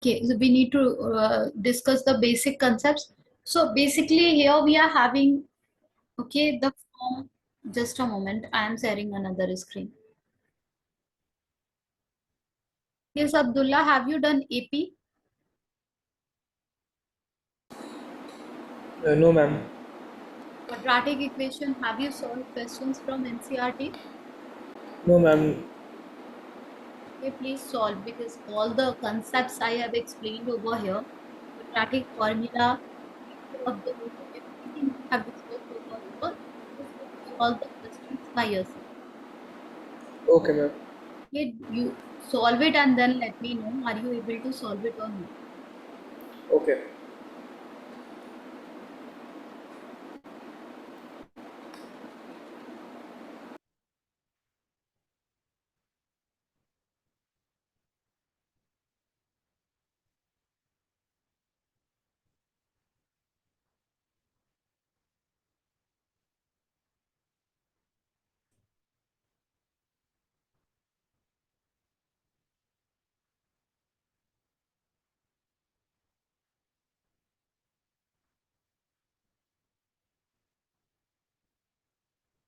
Okay, so we need to discuss the basic concepts. So basically here we are having, okay, the form. Just a moment, I am sharing another screen. Yes, Abdullah, have you done AP? No, ma'am. Quadratic equation, have you solved questions from NCRT? No, ma'am. Okay, please solve because all the concepts I have explained over here, quadratic formula, picture of the root, everything we have discussed over here, you just have to solve the questions by yourself. Okay, ma'am. Okay, you solve it and then let me know, are you able to solve it or not? Okay.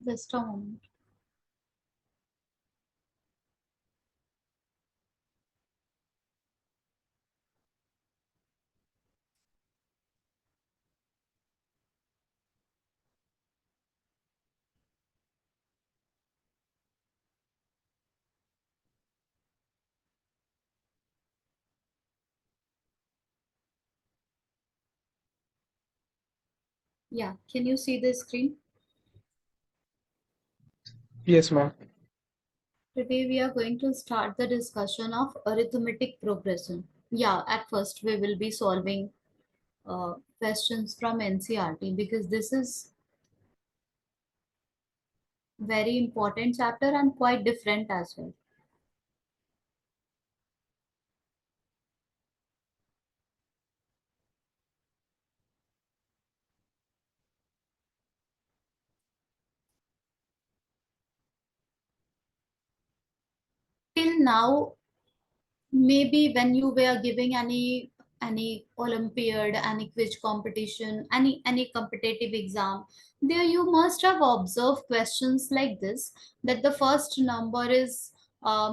Just a moment. Yeah, can you see the screen? Yes, ma'am. Today we are going to start the discussion of arithmetic progression. Yeah, at first we will be solving questions from NCRT because this is very important chapter and quite different as well. Till now, maybe when you were giving any olympiad, any quiz competition, any competitive exam, there you must have observed questions like this, that the first number is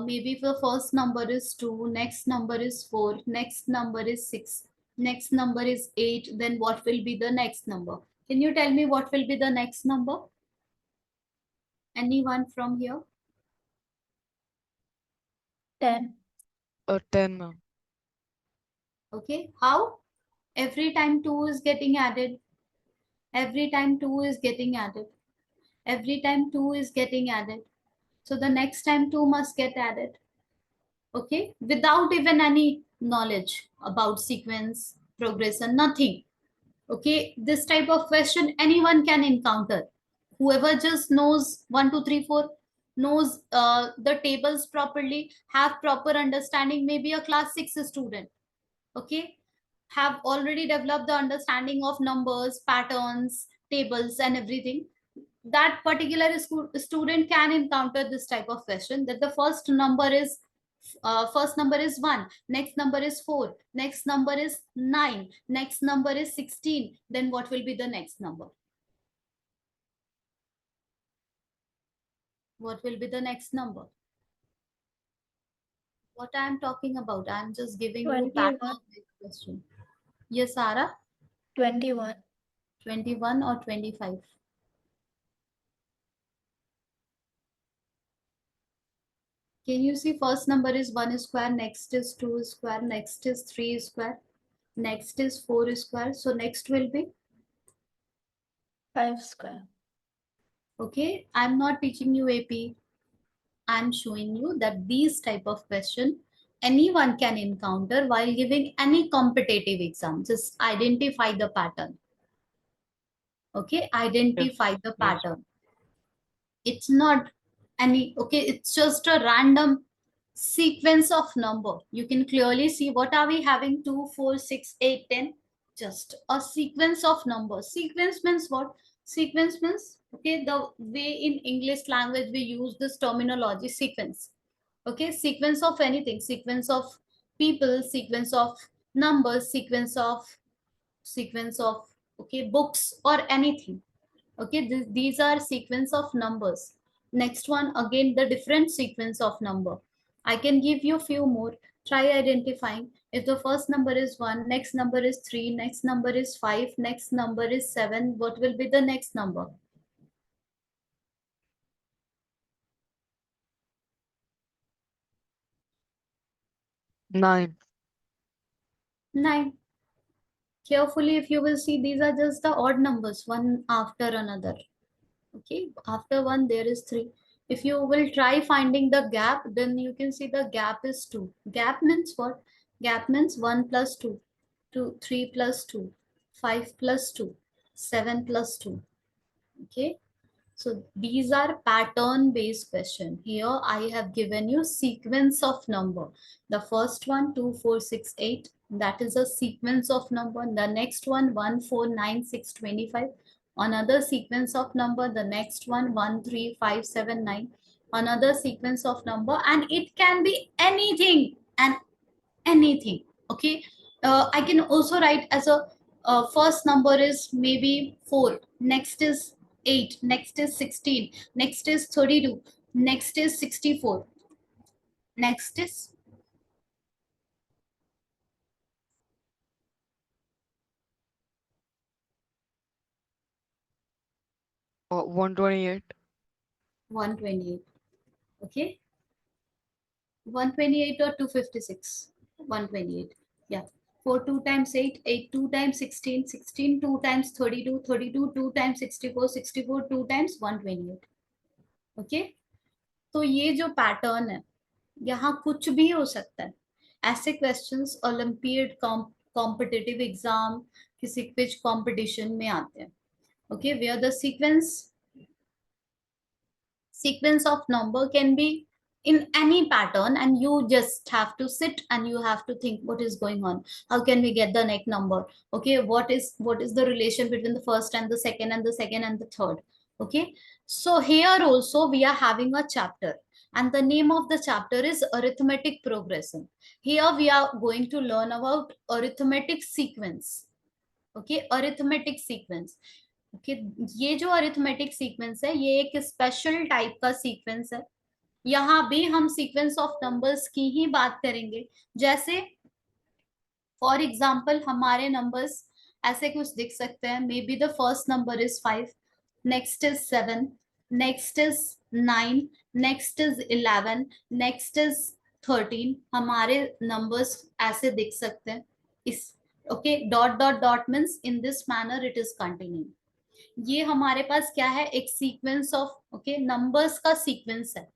maybe the first number is 2, next number is 4, next number is 6, next number is 8, then what will be the next number? Can you tell me what will be the next number? Anyone from here? 10. 10, ma'am. Okay, how? Every time 2 is getting added, every time 2 is getting added, every time 2 is getting added, so the next time 2 must get added. Okay, without even any knowledge about sequence, progression, nothing. Okay, this type of question anyone can encounter. Whoever just knows 1 2 3 4, knows the tables properly, have proper understanding, maybe a class 6 student, okay, have already developed the understanding of numbers, patterns, tables, and everything, that particular student can encounter this type of question, that the first number is 1, next number is 4, next number is 9, next number is 16, then what will be the next number? What will be the next number? What I am talking about, I am just giving you 21. pattern of this question. Yes, Sarah? 21. 21 or 25? Can you see first number is 1 square, next is 2 square, next is 3 square, next is 4 square. So next will be, 5 square. okay, I'm not teaching you AP. I'm showing you that these type of question anyone can encounter while giving any competitive exam. Just identify the pattern. Okay, identify the Yes. pattern. It's not any, okay, it's just a random sequence of number. You can clearly see what are we having, 2 4 6 8 10, just a sequence of numbers. Sequence means what? Sequence means, okay, the way in English language we use this terminology, sequence. Okay, sequence of anything, sequence of people, sequence of numbers, sequence of okay books or anything. Okay, these are sequence of numbers. Next one, again the different sequence of number. I can give you few more. Try identifying. If the first number is 1, next number is 3, next number is 5, next number is 7, what will be the next number? 9. 9. Carefully, if you will see, these are just the odd numbers, one after another. Okay, after 1 there is 3. If you will try finding the gap, then you can see the gap is 2. Gap means what? Gap means 1 plus 2, 2 3 plus 2, 5 plus 2, 7 plus 2. Okay, so these are pattern based question. Here I have given you sequence of number. The first one 2 4 6 8, that is a sequence of number. The next one 1 4 9 6 25. Another sequence of number. The next one 1 3 5 7 9. Another sequence of number, and it can be anything and anything. Okay, I can also write as a first number is maybe 4, next is 8, next is 16, next is 32, next is 64, next is 128. 128. Okay, 128 or 256. 128. Yeah. 4 2 times 8, 8 2 times 16, 16 2 times 32, 32 2 times 64, 64 2 times 128. Okay, तो ये जो pattern है, यहाँ कुछ भी हो सकता है. ऐसे क्वेश्चंस ओलंपियड कॉम्पिटिटिव एग्जाम, किसी क्विज कंपटीशन में आते हैं. Okay, where the sequence of number can be in any pattern, and you just have to sit and you have to think what is going on, how can we get the next number. Okay, what is the relation between the first and the second and the second and the third. Okay, so here also we are having a chapter, and the name of the chapter is arithmetic progression. Here we are going to learn about arithmetic sequence. Okay, arithmetic sequence. Okay, ये जो arithmetic sequence है, ये एक special type का sequence है. यहाँ भी हम सीक्वेंस ऑफ नंबर्स की ही बात करेंगे. जैसे फॉर एग्जाम्पल हमारे नंबर्स ऐसे कुछ दिख सकते हैं. May be the first number is 5, next is 7, next is 9, next is 11, next is 13. हमारे नंबर्स ऐसे दिख सकते हैं. इस okay, dot dot dot means in this manner it is continuing. ये हमारे पास क्या है, एक सीक्वेंस ऑफ ओके नंबर्स का सीक्वेंस है.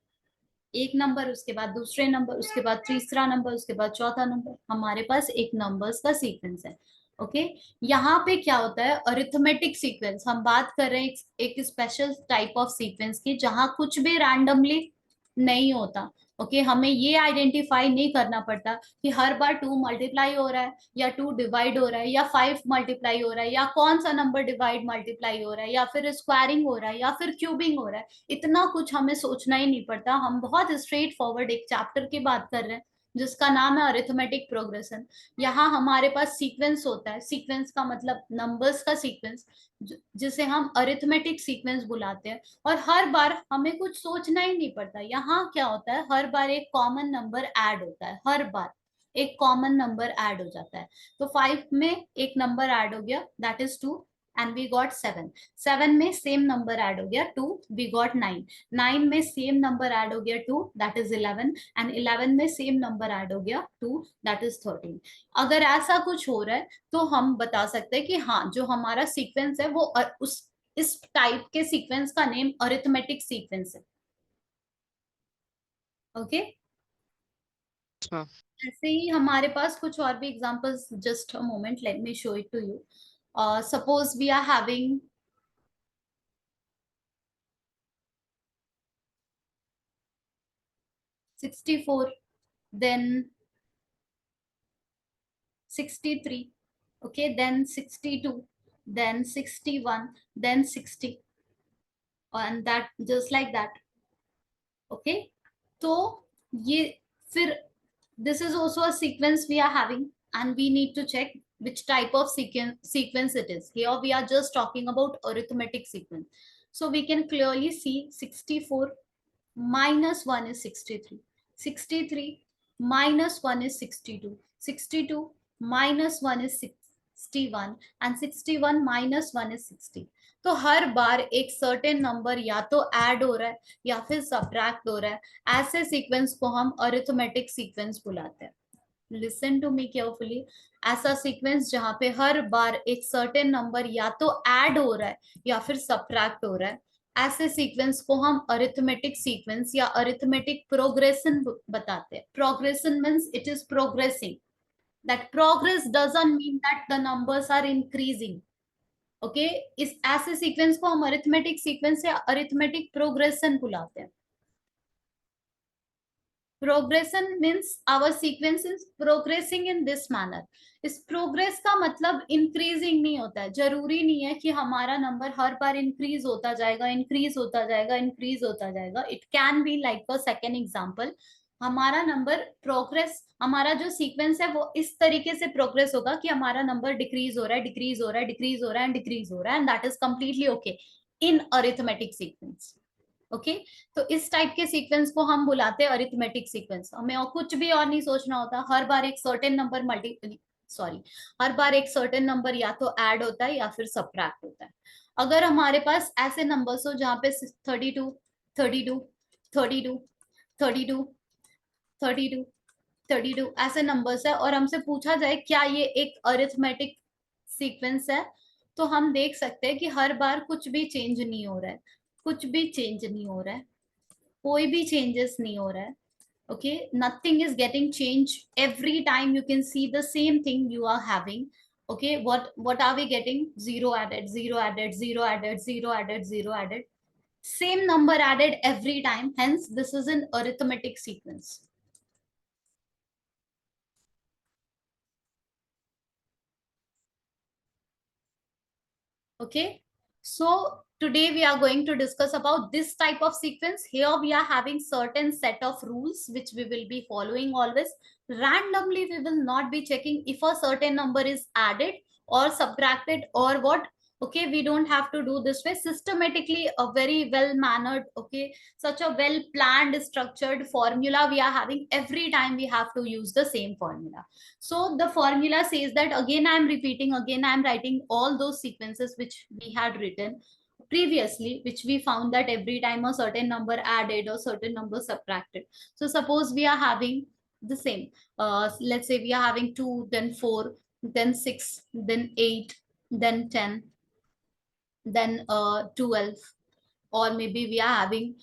एक नंबर, उसके बाद दूसरे नंबर, उसके बाद तीसरा नंबर, उसके बाद चौथा नंबर. हमारे पास एक नंबर्स का सीक्वेंस है. ओके, यहाँ पे क्या होता है, अरिथमेटिक सीक्वेंस. हम बात कर रहे हैं एक स्पेशल टाइप ऑफ सीक्वेंस की, जहां कुछ भी रैंडमली नहीं होता. ओके, हमें ये आइडेंटिफाई नहीं करना पड़ता कि हर बार 2 मल्टीप्लाई हो रहा है, या 2 डिवाइड हो रहा है, या 5 मल्टीप्लाई हो रहा है, या कौन सा नंबर डिवाइड मल्टीप्लाई हो रहा है, या फिर स्क्वायरिंग हो रहा है, या फिर क्यूबिंग हो रहा है. इतना कुछ हमें सोचना ही नहीं पड़ता. हम बहुत स्ट्रेट फॉरवर्ड एक चैप्टर की बात कर रहे हैं जिसका नाम है अरिथमेटिक प्रोग्रेशन. यहाँ हमारे पास सीक्वेंस होता है. सीक्वेंस का मतलब नंबर्स का सीक्वेंस, जिसे हम अरिथमेटिक सीक्वेंस बुलाते हैं. और हर बार हमें कुछ सोचना ही नहीं पड़ता. यहाँ क्या होता है, हर बार एक कॉमन नंबर ऐड होता है. हर बार एक कॉमन नंबर ऐड हो जाता है. तो 5 में एक नंबर ऐड हो गया, that is 2, and we got 7. 7 में सेम नंबर ऐड हो गया 2, वी गॉट 9. 9 में सेम नंबर ऐड हो गया 2, दैट इज 11. एंड 11 में सेम नंबर ऐड हो गया 2, दैट इज 13. अगर ऐसा कुछ हो रहा है तो हम बता सकते हैं कि हाँ, जो हमारा सीक्वेंस है वो उस इस टाइप के सीक्वेंस का नेम अरिथमेटिक सीक्वेंस है. Okay, Yes, ma'am. ऐसे ही हमारे पास कुछ और भी examples. Just a moment, let me show it to you. Suppose we are having 64, then 63, okay, then 62, then 61, then 60, and that just like that. Okay, तो ये फिर this is also a sequence we are having. and we need to check which type of sequence it is. Here we are just talking about arithmetic sequence. So we can clearly see 64 minus 1 is 63. 63 minus 1 is 62. 62 minus 1 is 61 and 61 minus 1 is 60. तो हर बार एक certain number या तो add हो रहा है या फिर subtract हो रहा है, ऐसे सीक्वेंस को हम अरिथमेटिक सीक्वेंस बुलाते हैं. Listen to me carefully. ऐसा सीक्वेंस जहां पे हर बार एक सर्टेन नंबर या तो ऐड हो रहा है या फिर सब्ट्रैक्ट हो रहा है, ऐसे सीक्वेंस को हम अरिथमेटिक सीक्वेंस या अरिथमेटिक प्रोग्रेशन बताते हैं. Progression means it is progressing. That progress doesn't mean that the numbers are increasing. Okay, इस ऐसे सीक्वेंस को हम अरिथमेटिक सीक्वेंस या अरिथमेटिक प्रोग्रेशन बुलाते हैं. Progression means our sequence is progressing in this manner. इस प्रोग्रेस का मतलब इंक्रीजिंग नहीं होता है. जरूरी नहीं है कि हमारा नंबर हर बार इंक्रीज होता जाएगा, इंक्रीज होता जाएगा, इंक्रीज होता जाएगा. It can be like a second example. हमारा नंबर प्रोग्रेस, हमारा जो सीक्वेंस है वो इस तरीके से प्रोग्रेस होगा कि हमारा नंबर डिक्रीज हो रहा है, डिक्रीज हो रहा है, डिक्रीज हो रहा है एंड डिक्रीज हो रहा है, and that is completely okay in arithmetic sequence. Okay, तो इस टाइप के सीक्वेंस को हम बुलाते हैं अरिथमेटिक सीक्वेंस. हमें और कुछ भी और नहीं सोचना होता. हर बार एक सर्टेन नंबर हर बार एक सर्टेन नंबर या तो ऐड होता है या फिर सब्ट्रैक्ट होता है. अगर हमारे पास ऐसे नंबर्स हो जहाँ पे 32 32 32 32 32 32 ऐसे नंबर्स है और हमसे पूछा जाए क्या ये एक अरिथमेटिक सीक्वेंस है, तो हम देख सकते हैं कि हर बार कुछ भी चेंज नहीं हो रहा है. कुछ भी चेंज नहीं हो रहा है, कोई भी चेंजेस नहीं हो रहा है. Okay, nothing is getting changed. Every time you can see the same thing you are having. Okay, what are we getting? Zero added, zero added, zero added, zero added, zero added. Same number added every time. Hence, this is an arithmetic sequence. Okay, so today we are going to discuss about this type of sequence. Here we are having certain set of rules which we will be following always. Randomly we will not be checking if a certain number is added or subtracted or what. Okay, we don't have to do this way. Systematically, a very well mannered, okay, such a well planned structured formula we are having. Every time we have to use the same formula. So the formula says that, again I am repeating, again I am writing all those sequences which we had written previously, which we found that every time a certain number added or certain number subtracted. So suppose we are having the same, let's say we are having 2, then 4, then 6, then 8, then 10, then 12, or maybe we are having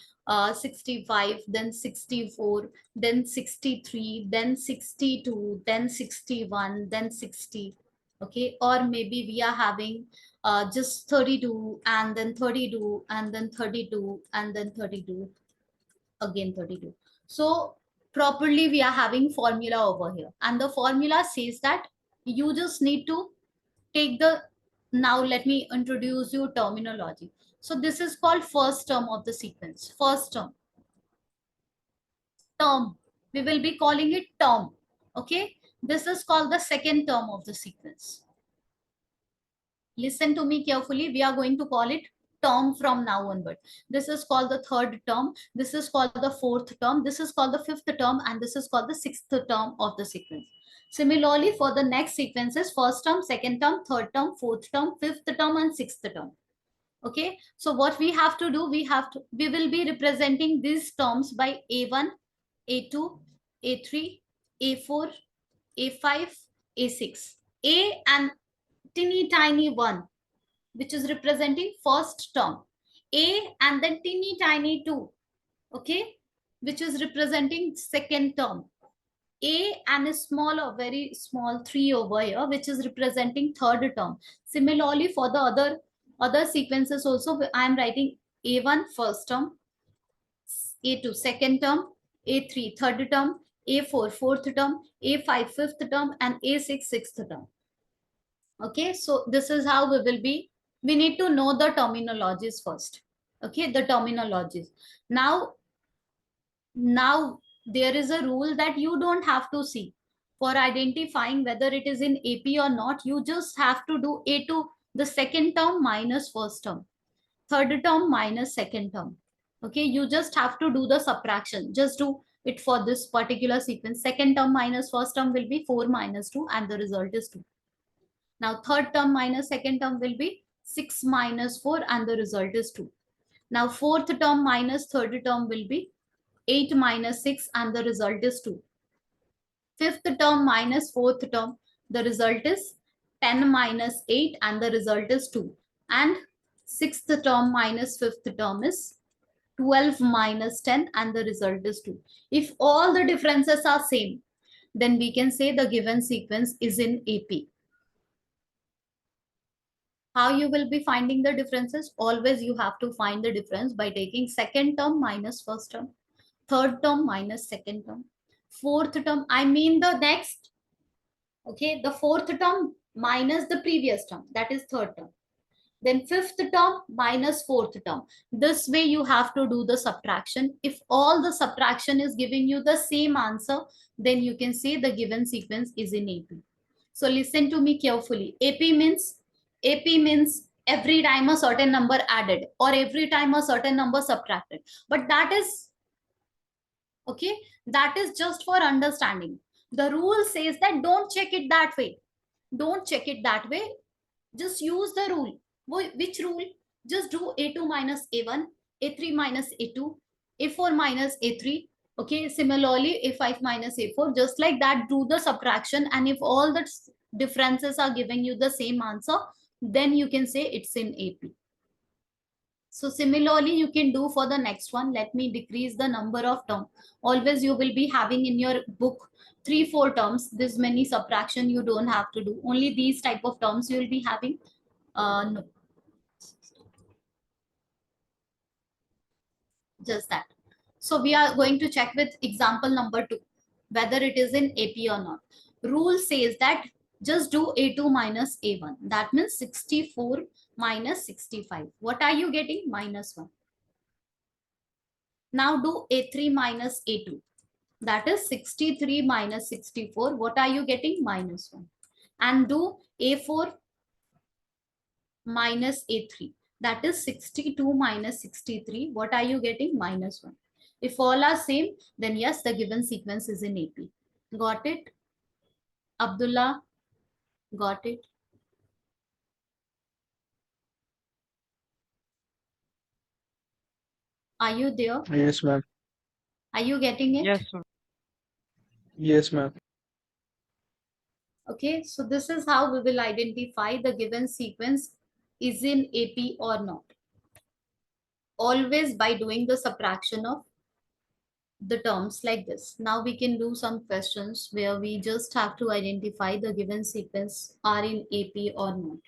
65, then 64, then 63, then 62, then 61, then 60. Okay, or maybe we are having just 32 and then 32 and then 32 and then 32, again 32. So properly we are having formula over here, and the formula says that you just need to take the, now let me introduce you terminology. So this is called first term of the sequence. First term, we will be calling it term. Okay, this is called the second term of the sequence. Listen to me carefully, we are going to call it term from now onward. This is called the third term, this is called the fourth term, this is called the fifth term, and this is called the sixth term of the sequence. Similarly, for the next sequences, first term, second term, third term, fourth term, fifth term, and sixth term. Okay, so what we have to do, we will be representing these terms by a1, a2, a3, a4, a5, a6. A and teeny tiny one, which is representing first term. A and then teeny tiny 2, okay, which is representing second term. A and a small or very small 3 over here, which is representing third term. Similarly, for the other sequences also, I am writing A1 first term, A2 second term, A3 third term, A4 fourth term, A5 fifth term, and A6 sixth term. Okay, so this is how we will be. We need to know the terminologies first. Okay, the terminologies. Now there is a rule that you don't have to see. For identifying whether it is in AP or not, you just have to do A2, the second term minus first term, third term minus second term. Okay, you just have to do the subtraction. Just do it for this particular sequence. Second term minus first term will be 4 minus 2 and the result is 2. Now third term minus second term will be 6 minus 4 and the result is 2. Now fourth term minus third term will be 8 minus 6 and the result is 2. Fifth term minus fourth term, the result is 10 minus 8 and the result is 2. And sixth term minus fifth term is 12 minus 10 and the result is 2. If all the differences are same, then we can say the given sequence is in AP. How you will be finding the differences? Always you have to find the difference by taking second term minus first term, third term minus second term, fourth term, I mean the next, okay, the fourth term minus the previous term, that is third term. Then fifth term minus fourth term. This way you have to do the subtraction. If all the subtraction is giving you the same answer, then you can say the given sequence is in AP. So listen to me carefully. AP means every time a certain number added or every time a certain number subtracted. But that is okay, that is just for understanding. The rule says that don't check it that way. Don't check it that way. Just use the rule. Which rule? Just do A2 minus A1, A3 minus A2, A4 minus A3. Okay, similarly A5 minus A4. Just like that, do the subtraction, and if all the differences are giving you the same answer, then you can say it's in AP. So similarly, you can do for the next one. Let me decrease the number of terms. Always you will be having in your book 3-4 terms. This many subtraction you don't have to do. Only these type of terms you will be having. No, just that. So we are going to check with example number 2, whether it is in AP or not. Rule says that just do A2 minus A1. That means 64 minus 65. What are you getting? Minus 1. Now do A3 minus A2. That is 63 minus 64. What are you getting? Minus 1. And do A4 minus A3. That is 62 minus 63. What are you getting? Minus 1. If all are same, then yes, the given sequence is in AP. Got it? Abdullah, got it? Are you there? Yes, ma'am. Are you getting it? Yes, ma'am. Yes, ma'am. Okay, so this is how we will identify the given sequence is in AP or not. Always by doing the subtraction of the terms like this. Now we can do some questions where we just have to identify the given sequence are in AP or not.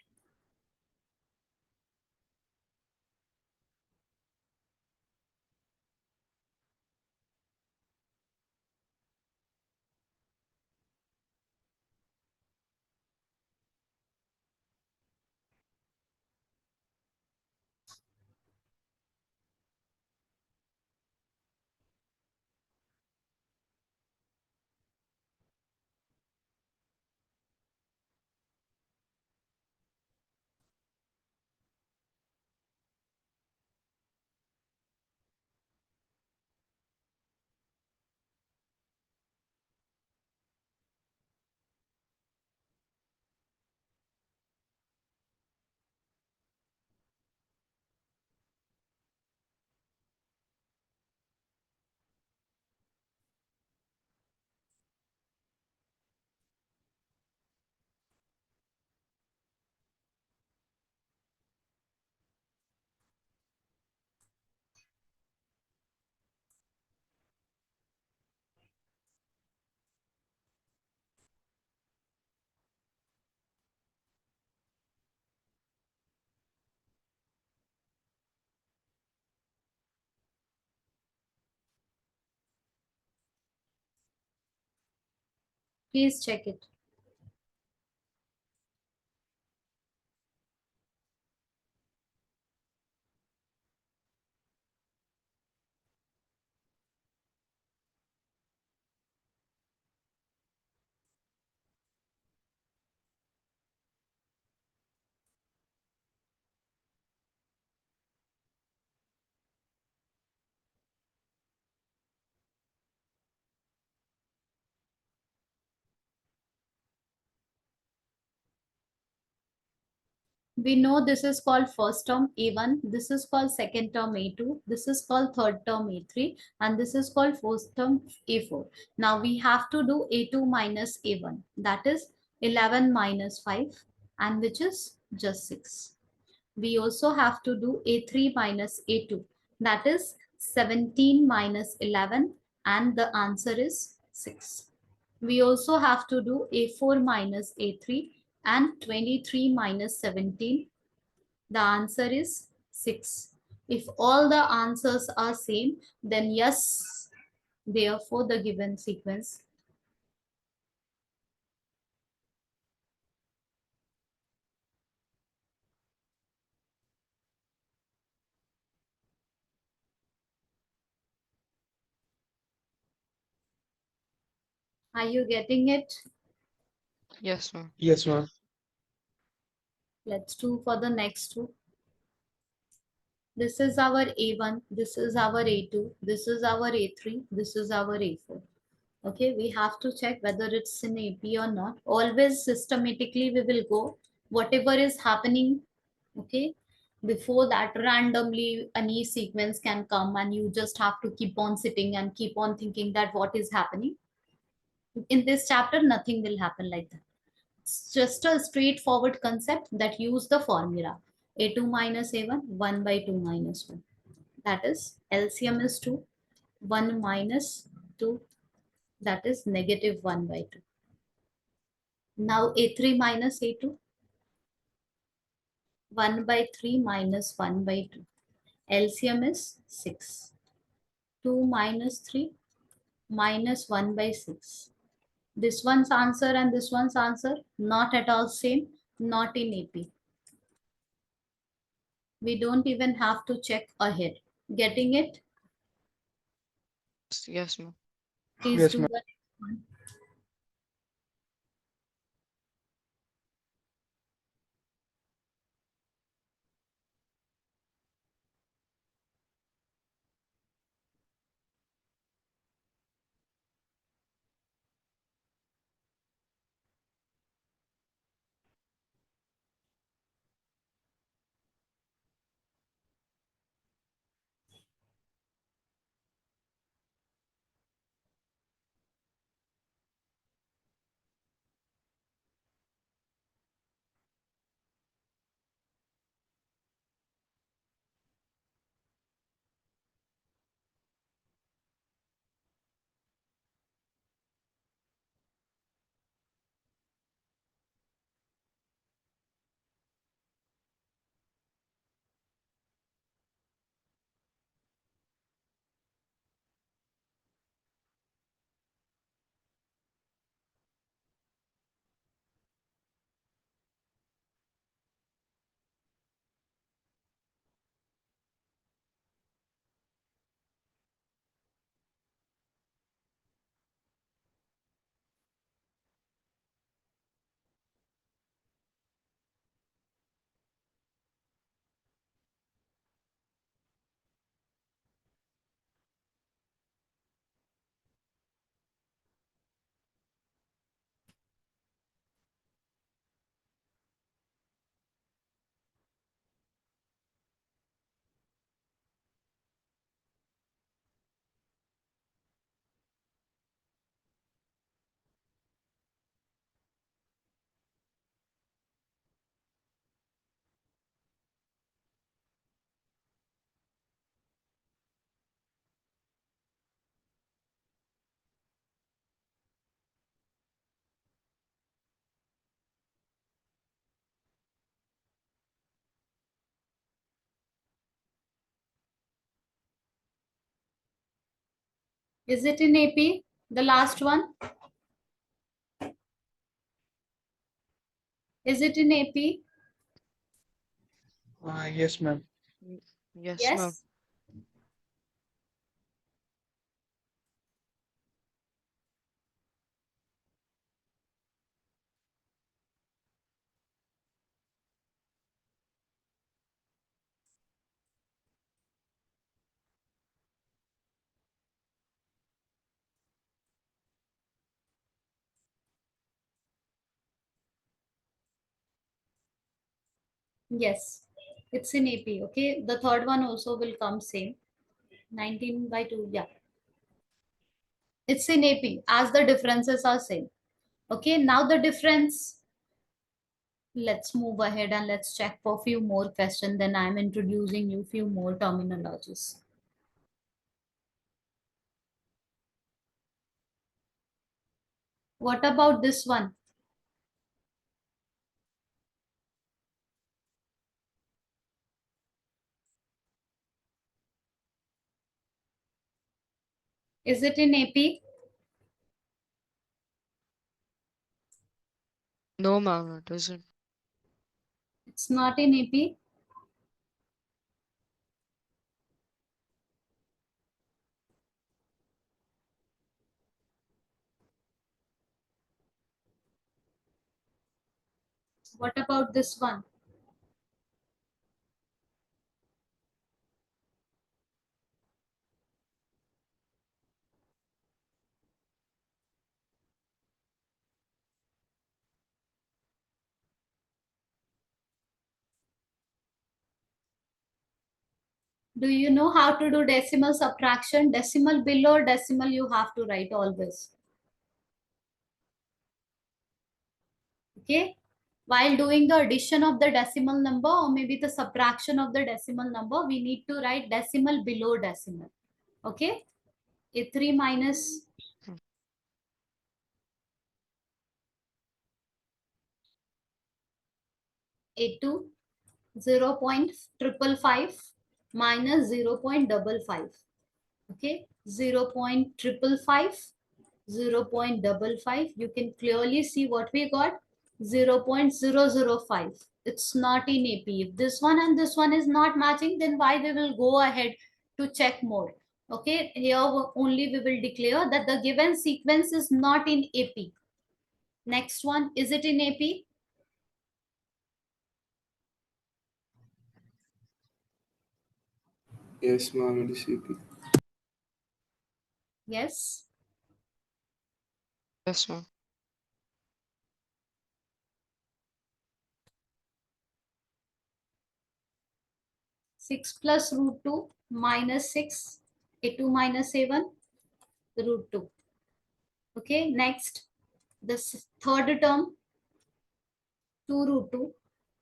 Please check it. We know this is called first term A1, this is called second term A2, this is called third term A3, and this is called fourth term A4. Now we have to do A2 minus A1, that is 11 minus 5, and which is just 6. We also have to do A3 minus A2, that is 17 minus 11, and the answer is 6. We also have to do A4 minus A3 and 23 minus 17. The answer is 6. If all the answers are same, then yes, therefore the given sequence. Are you getting it? Yes, ma'am. Yes, ma'am. Let's do for the next two. This is our A1, this is our A2, this is our A3, this is our A4. Okay, we have to check whether it's in AP or not. Always systematically we will go. Whatever is happening, okay, before that randomly any sequence can come and you just have to keep on sitting and keep on thinking that what is happening. In this chapter, nothing will happen like that. It's just a straightforward concept that use the formula. A2 minus A1, 1 by 2 minus 1. That is LCM is 2, 1 minus 2, that is negative 1 by 2. Now A3 minus A2, 1 by 3 minus 1 by 2. LCM is 6. 2 minus 3 minus 1 by 6. This one's answer and this one's answer, not at all same, not in AP. We don't even have to check ahead. Getting it? Yes, ma'am. Please Yes, do ma'am. the next one. Is it in AP? The last one? Is it in AP? Yes, ma'am. Yes, ma'am. Yes. Yes, it's in AP. Okay, the third one also will come same. 19 by 2. Yeah, it's in AP as the differences are same. Okay, now the difference. Let's move ahead and let's check for few more questions. Then I'm introducing you few more terminologies. What about this one? Is it in AP? No, ma'am, it isn't. It's not in AP. What about this one? Do you know how to do decimal subtraction? Decimal below decimal you have to write always. Okay. While doing the addition of the decimal number or maybe the subtraction of the decimal number, we need to write decimal below decimal. Okay. A3 minus A2, 0.555 minus 0.55. Okay, 0.555, 0.55. You can clearly see what we got, 0.005. It's not in AP. If this one and this one is not matching, then why we will go ahead to check more. Okay, here only we will declare that the given sequence is not in AP. Next one, is it in AP? Yes, ma'am, it is CP. Yes. Yes, ma'am. 6 plus root 2 minus 6, A2 minus A1, root 2. Okay, next, this third term, 2 root 2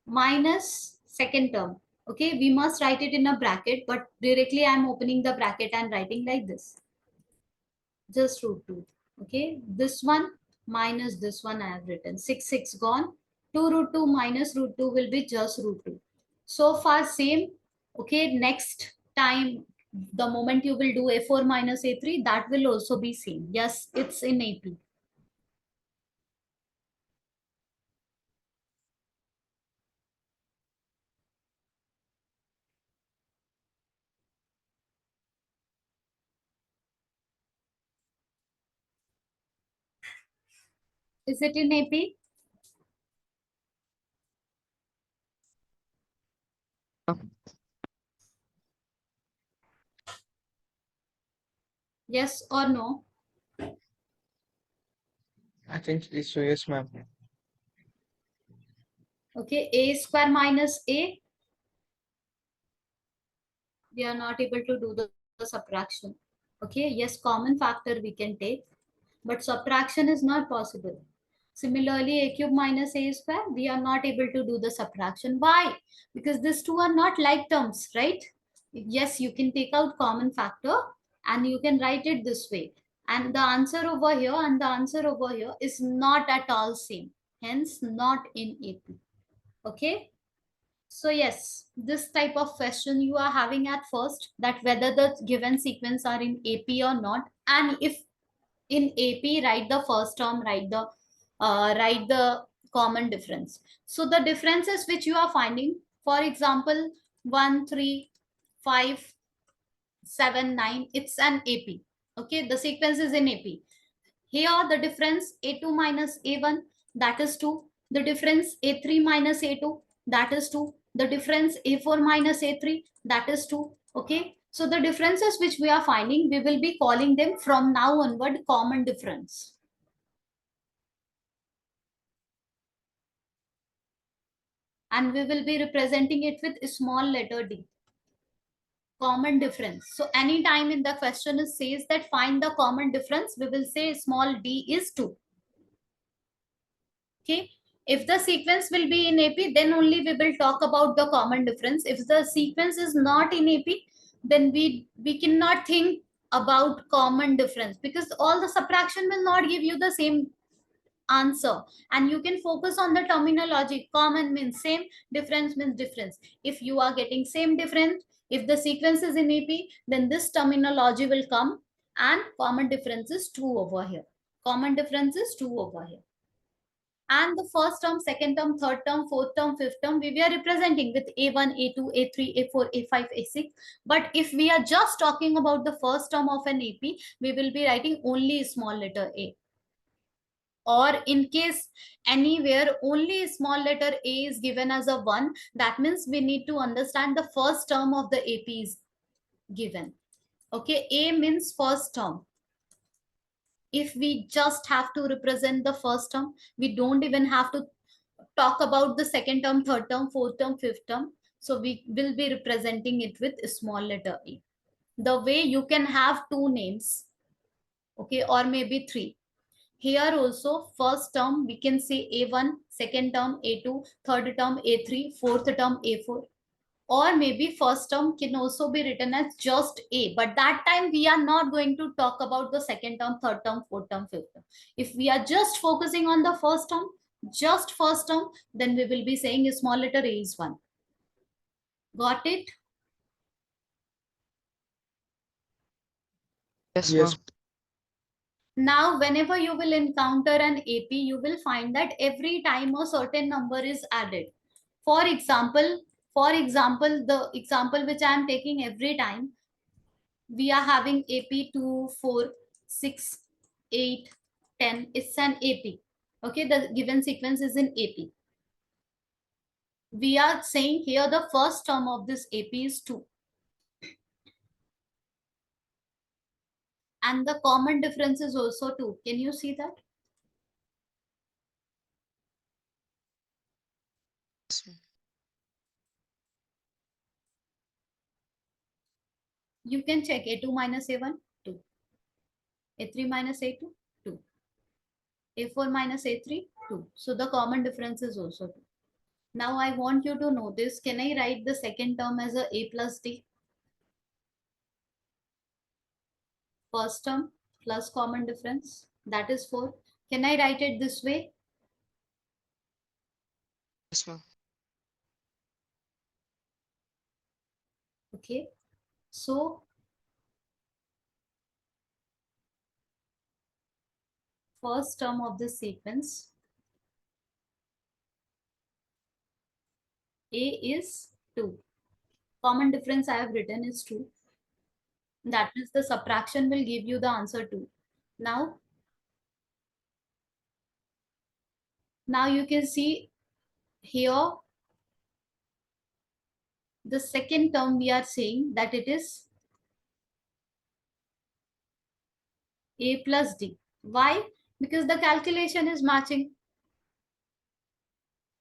minus second term. Okay, we must write it in a bracket, but directly I'm opening the bracket and writing like this. Just root 2. Okay, this one minus this one I have written. 6, 6 gone. 2 root 2 minus root 2 will be just root 2. So far same. Okay, next time, the moment you will do A4 minus A3, that will also be same. Yes, it's in AP. Is it in AP? Yes or no? I think so. Yes, ma'am. Okay, A square minus A, we are not able to do the subtraction. Okay, yes, common factor we can take, but subtraction is not possible. Similarly, A cube minus A square, we are not able to do the subtraction. Why? Because these two are not like terms, right? Yes, you can take out common factor and you can write it this way. And the answer over here and the answer over here is not at all same. Hence, not in AP. Okay. So yes, this type of question you are having at first, that whether the given sequence are in AP or not, and if in AP, write the first term, write the common difference. So the differences which you are finding, for example, 1, 3, 5, 7, 9, it's an AP. Okay, the sequence is in AP. Here the difference A2 minus A1, that is 2. The difference A3 minus A2, that is 2. The difference A4 minus A3, that is 2. Okay. So the differences which we are finding, we will be calling them from now onward common difference. and we will be representing it with a small letter d. Common difference. So anytime in the question it says that find the common difference, we will say small d is 2. Okay. If the sequence will be in AP, then only we will talk about the common difference. If the sequence is not in AP, then we cannot think about common difference, because all the subtraction will not give you the same answer, and you can focus on the terminology. Common means same, difference means difference. If you are getting same difference, if the sequence is in AP, then this terminology will come, and common difference is 2 over here. Common difference is 2 over here. And the first term, second term, third term, fourth term, fifth term, we are representing with A1, A2, A3, A4, A5, A6. But if we are just talking about the first term of an AP, we will be writing only small letter A. Or in case anywhere only small letter A is given as a 1, that means we need to understand the first term of the AP is given. Okay, A means first term. If we just have to represent the first term, we don't even have to talk about the second term, third term, fourth term, fifth term. So we will be representing it with a small letter A. The way you can have two names, okay, or maybe three. Here also, first term, we can say A1, second term A2, third term A3, fourth term A4. Or maybe first term can also be written as just A. But that time we are not going to talk about the second term, third term, fourth term, fifth term. If we are just focusing on the first term, just first term, then we will be saying a small letter A is 1. Got it? Yes, ma'am. Yes. Now, whenever you will encounter an AP, you will find that every time a certain number is added. For example, the example which I am taking every time, we are having AP 2, 4, 6, 8, 10. It's an AP. Okay, the given sequence is in AP. We are saying here the first term of this AP is 2. And the common difference is also 2. Can you see that? Yes, ma'am. You can check A2 minus A1, 2. A3 minus A2, 2. A4 minus A3, 2. So the common difference is also 2. Now I want you to notice, can I write the second term as A plus D? First term plus common difference, that is 4. Can I write it this way? Yes, ma'am. Okay. So first term of this sequence, A is 2. Common difference I have written is 2. That means the subtraction will give you the answer 2. Now you can see here the second term we are saying that it is A plus D. Why? Because the calculation is matching.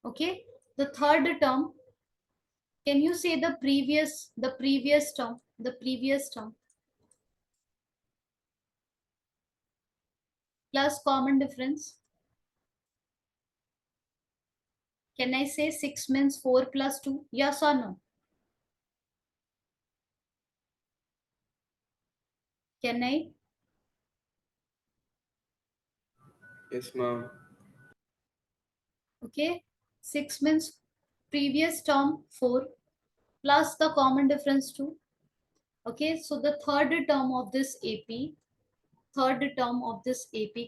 Okay. The third term, can you say the previous term, plus common difference? Can I say 6 means 4 plus 2? Yes or no? Can I? Yes, ma'am. Okay. 6 means previous term 4 plus the common difference 2. Okay. So the third term of this AP,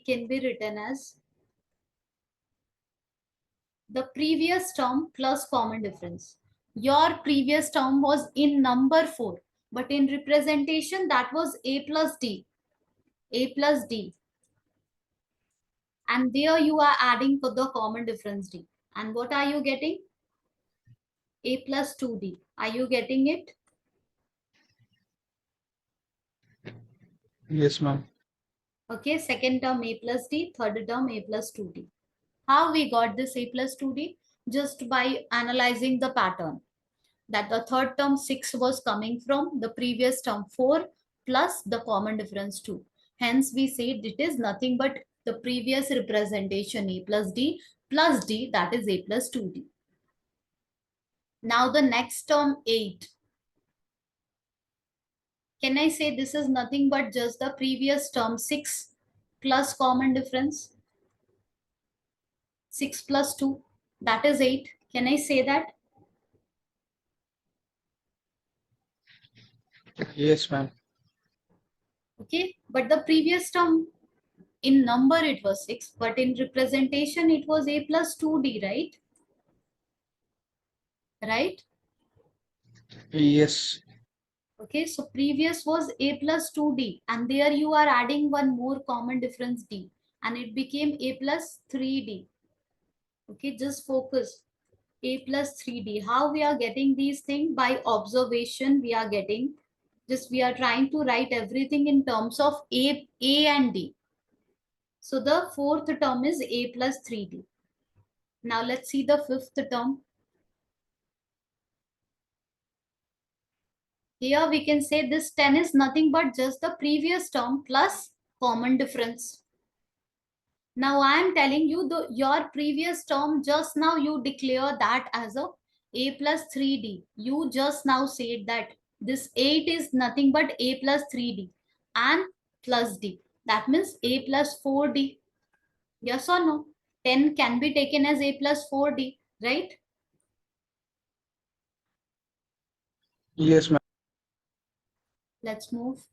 can be written as the previous term plus common difference. Your previous term was in number 4, but in representation that was A plus D. A plus D. And there you are adding for the common difference D. And what are you getting? A plus 2D. Are you getting it? Yes, ma'am. Okay, second term A plus D, third term A plus 2D. How we got this A plus 2D? just by analyzing the pattern. That the third term 6 was coming from the previous term 4 plus the common difference 2. Hence we say it is nothing but the previous representation a plus d, that is a plus 2d. Now the next term 8. Can I say this is nothing but just the previous term 6 plus common difference? 6 plus 2, that is 8. Can I say that? Yes, ma'am. Okay, but the previous term in number it was 6, but in representation it was a plus 2d, right? Right? Yes. Okay, so previous was a plus 2d, and there you are adding one more common difference d, and it became a plus 3d. Okay, just focus. A plus 3d. How we are getting these things? By observation we are getting. Just we are trying to write everything in terms of a and d. So the fourth term is a plus 3d. Now let's see the fifth term. Here we can say this 10 is nothing but just the previous term plus common difference. Now I am telling you your previous term, just now you declare that as a plus 3d. You just now said that this 8 is nothing but a plus 3d and plus d. That means a plus 4d. Yes or no? 10 can be taken as a plus 4d, right? Yes, ma'am. Let's move.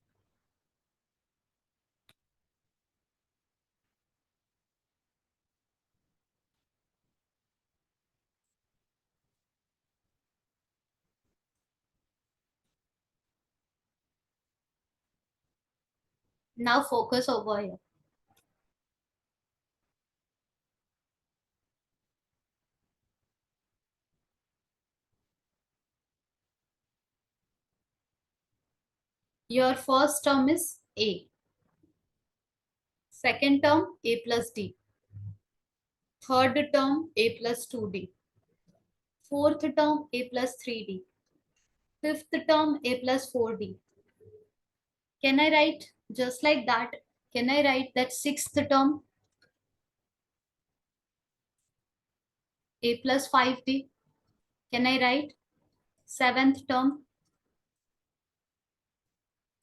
Now focus over here. Your first term is a. Second term a plus d. Third term a plus 2d. Fourth term a plus 3d. Fifth term a plus 4d. Can I write just like that? Can I write that sixth term a plus 5d? Can I write seventh term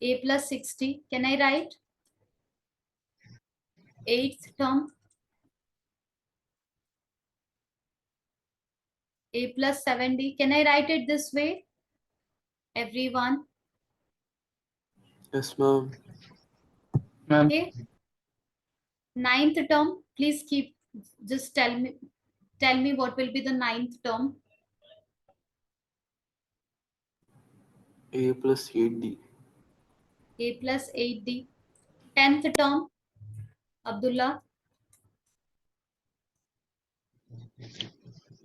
a plus 6d? Can I write eighth term a plus 7d? Can I write it this way, everyone? Yes, ma'am. Ma'am. Okay. Ninth term, please keep, just tell me what will be the ninth term. A plus 8D. A plus 8d. Tenth term, Abdullah.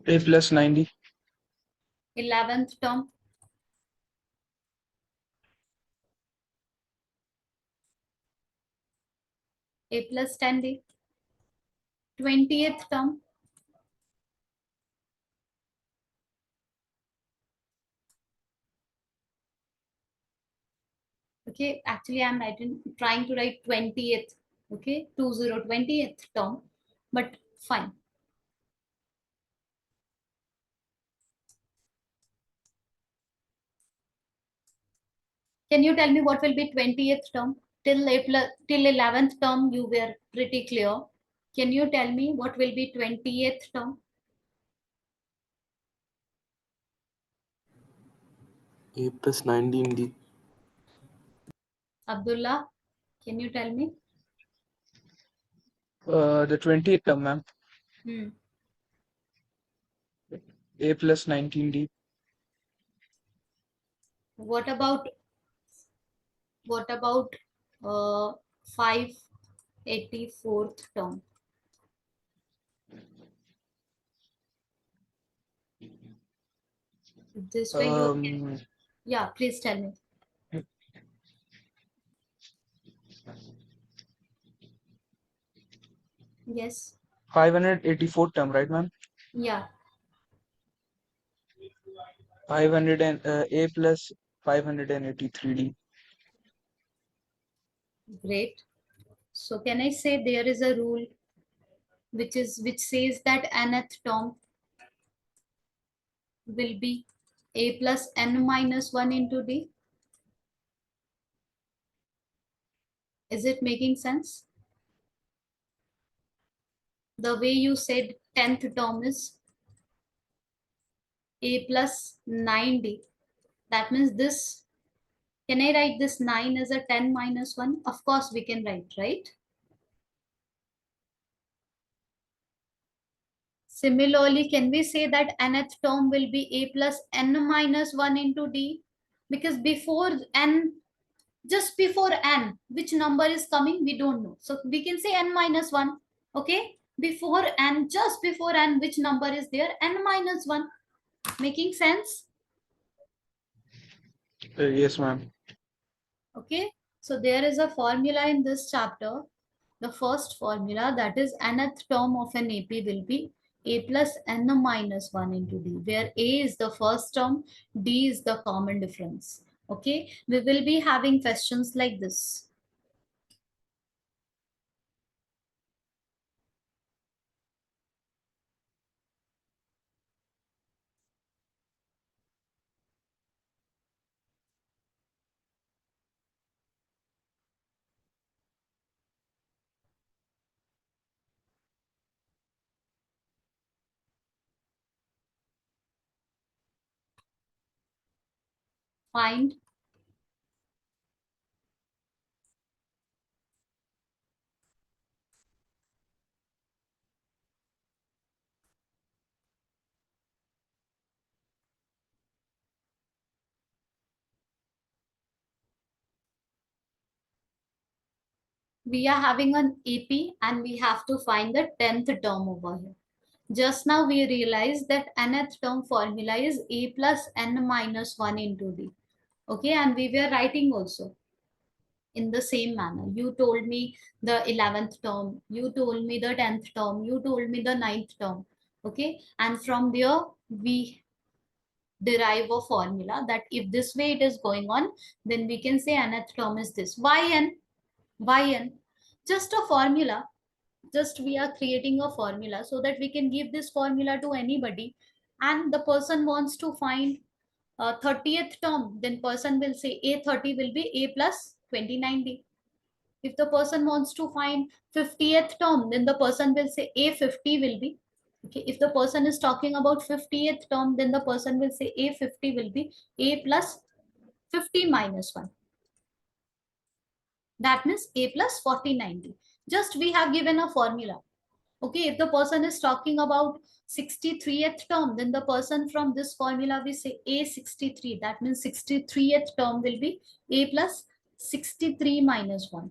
A plus 90. 11th term, a plus 10d. 20th term, okay, actually I'm trying to write 20th, okay, 20th term, but fine. Can you tell me what will be 20th term? Till 11th term you were pretty clear. Can you tell me what will be 20th term? A plus 19D. Abdullah, can you tell me? The 20th term, ma'am. Hmm. A plus 19D. What about 584th term? This way you can, Um, yeah, please tell me. Yes. 584th term, right, ma'am? Yeah. A plus 583D. Great. So can I say there is a rule which says that nth term will be a plus n minus 1 into d? Is it making sense? The way you said 10th term is a plus 9d. That means this, can I write this 9 as a 10 minus 1? Of course we can write, right? Similarly, can we say that nth term will be a plus n minus 1 into d? Because before n, just before n, which number is coming, we don't know. So we can say n minus 1. Okay? Before n, just before n, which number is there? N minus 1. Making sense? Yes, ma'am. Okay? So there is a formula in this chapter. The first formula, that is nth term of an AP will be a plus n minus 1 into d, where a is the first term, d is the common difference. Okay? We will be having questions like this. Find we are having an AP and we have to find the 10th term over here. Just now we realized that nth term formula is a plus n minus 1 into d. Okay, and we were writing also in the same manner. You told me the 11th term, you told me the 10th term, you told me the 9th term. Okay, and from there we derive a formula that if this way it is going on, then we can say nth term is this. Yn? Yn? Just a formula. Just we are creating a formula so that we can give this formula to anybody, and the person wants to find 30th term, then person will say a30 will be a plus 29d. If the person wants to find 50th term, then the person will say a50 will be, okay, if the person is talking about 50th term, then the person will say a50 will be a plus 50 minus 1. That means a plus 4090. Just we have given a formula. Okay, if the person is talking about 63th term, then the person from this formula we say a63. That means 63th term will be a plus 63 minus 1.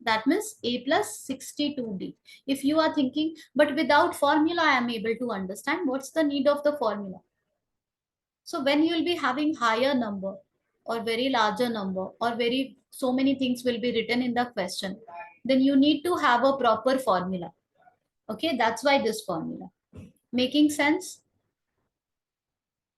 That means a plus 62d. If you are thinking, but without formula I am able to understand, what's the need of the formula? So when you will be having higher number or very larger number or very so many things will be written in the question, then you need to have a proper formula. Okay, that's why this formula. Making sense?